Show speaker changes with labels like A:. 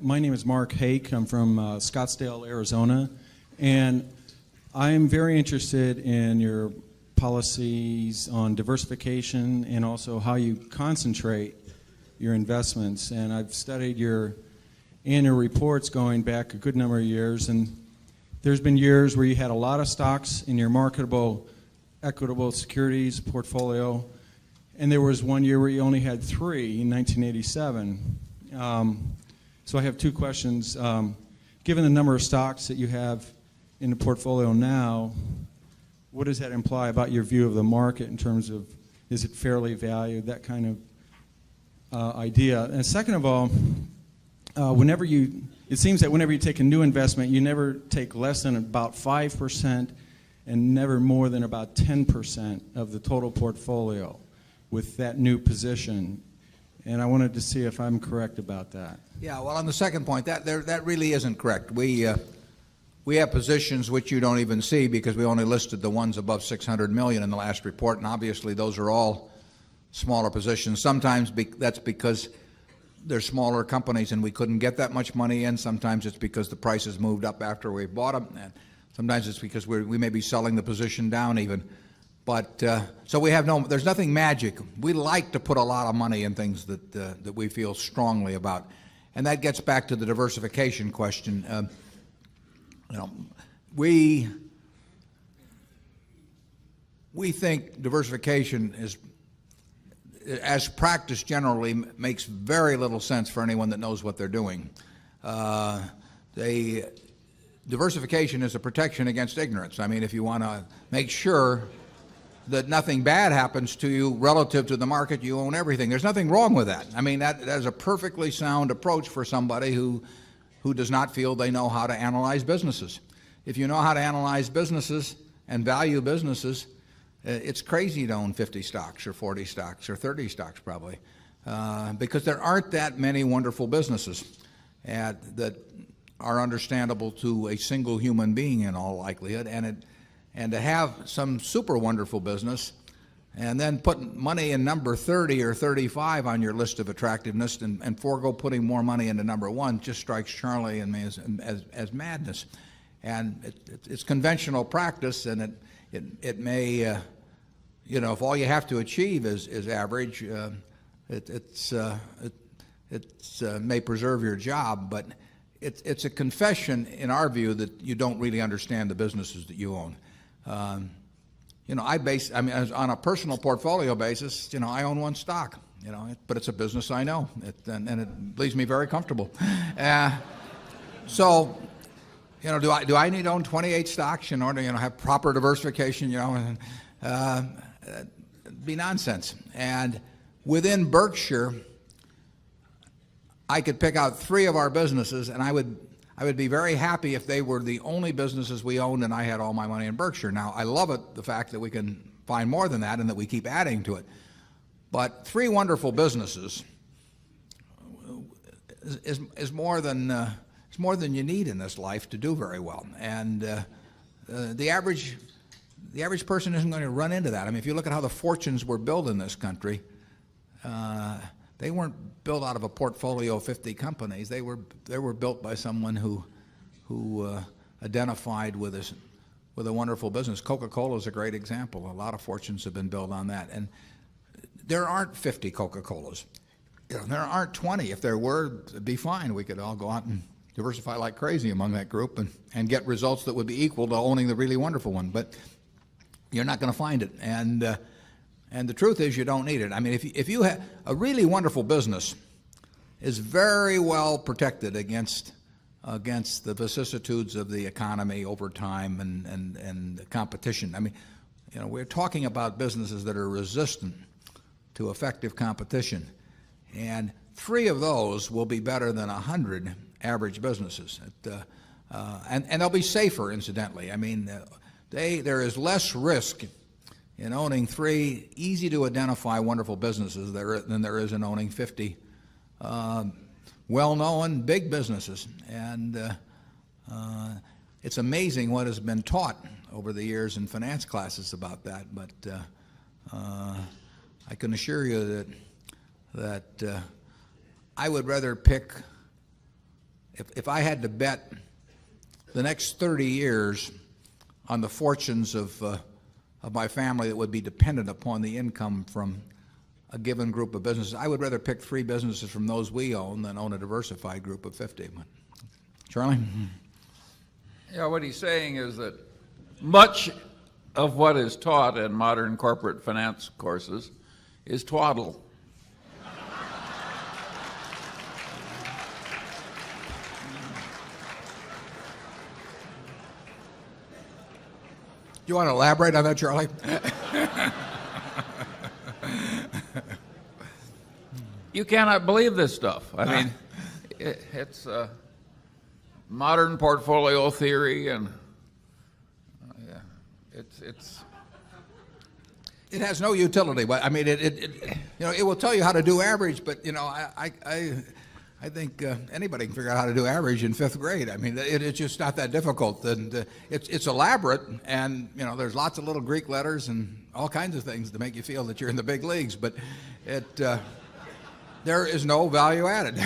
A: My name is Mark Hake. I'm from Scottsdale, Arizona, and I'm very interested in your policies on diversification and also how you concentrate your investments. And I've studied your annual reports going back a good number of years, and there's been years where you had a lot of stocks in your marketable, equitable securities portfolio, and there was one year where you only had 3 in 1987. So I have 2 questions. Given the number of stocks that you have in the portfolio now, what does that imply about your view of the market in terms of, is it fairly valued, that kind of idea? And second of all, it seems that whenever you take a new investment, you never take less than about 5% and never more than about 10% of the total portfolio with that new position. And I wanted to see if I'm correct about that.
B: Yeah, well, on the second point, that really isn't correct. We have positions which you don't even see because we only listed the ones above 600 million in the last report, and obviously those are all smaller positions. Sometimes that's because they're smaller companies and we couldn't get that much money in. Sometimes it's because the prices moved up after we bought them, and sometimes it's because we may be selling the position down even. But so there's nothing magic. We like to put a lot of money in things that we feel strongly about, and that gets back to the diversification question. We think diversification is, as practiced generally, makes very little sense for anyone that knows what they're doing. Diversification is a protection against ignorance. I mean, if you want to make sure that nothing bad happens to you relative to the market, you own everything. There's nothing wrong with that. I mean, that is a perfectly sound approach for somebody who does not feel they know how to analyze businesses. If you know how to analyze businesses and value businesses, it's crazy to own 50 stocks or 40 stocks or 30 stocks probably, because there aren't that many wonderful businesses that are understandable to a single human being in all likelihood. And to have some super wonderful business and then put money in number 30 or 35 on your list of attractiveness and forego putting more money into number 1 just strikes Charlie and me as madness. And it's conventional practice, and it may, if all you have to achieve is average, it may preserve your job, but it's a confession in our view that you don't really understand the businesses that you own. On a personal portfolio basis, I own 1 stock, but it's a business I know, and it leaves me very comfortable. So, do I need to own 28 stocks in order to have proper diversification? It'd be nonsense. And within Berkshire, I could pick out 3 of our businesses, and I would be very happy if they were the only businesses we owned and I had all my money in Berkshire. Now, I love the fact that we can find more than that and that we keep adding to it. But 3 wonderful businesses is more than you need in this life to do very well. And the average person isn't going to run into that. I mean, if you look at how the fortunes were built in this country, they weren't built out of a portfolio of 50 companies. They were built by someone who identified with a wonderful business. Coca-Cola is a great example. A lot of fortunes have been built on that. And there aren't 50 Coca-Colas. There aren't 20. If there were, it'd be fine. We could all go out and diversify like crazy among that group and get results that would be equal to owning the really wonderful one. But you're not going to find it. And the truth is, you don't need it. I mean, if you have a really wonderful business, is very well protected against the vicissitudes of the economy over time and the competition. I mean, we're talking about businesses that are resistant to effective competition, and 3 of those will be better than 100 average businesses, and they'll be safer, incidentally. I mean, there is less risk in owning 3 easy-to-identify wonderful businesses than there is in owning 50 well-known big businesses. And it's amazing what has been taught over the years in finance classes about that. But I can assure you that I would rather pick if I had to bet the next 30 years on the fortunes of my family that would be dependent upon the income from a given group of businesses, I would rather pick 3 businesses from those we own than own a diversified group of 50. Charlie?
C: Yeah, what he's saying is that much of what is taught in modern corporate finance courses is twaddle.
B: Do you want to elaborate on that, Charlie?
C: You cannot believe this stuff. I mean, it's modern portfolio theory, and
B: It has no utility. But I mean, it will tell you how to do average, but I think anybody can figure out how to do average in 5th grade. I mean, it's just not that difficult, and it's elaborate, and there's lots of little Greek letters and all kinds of things to make you feel that you're in the big leagues, but there is no value added.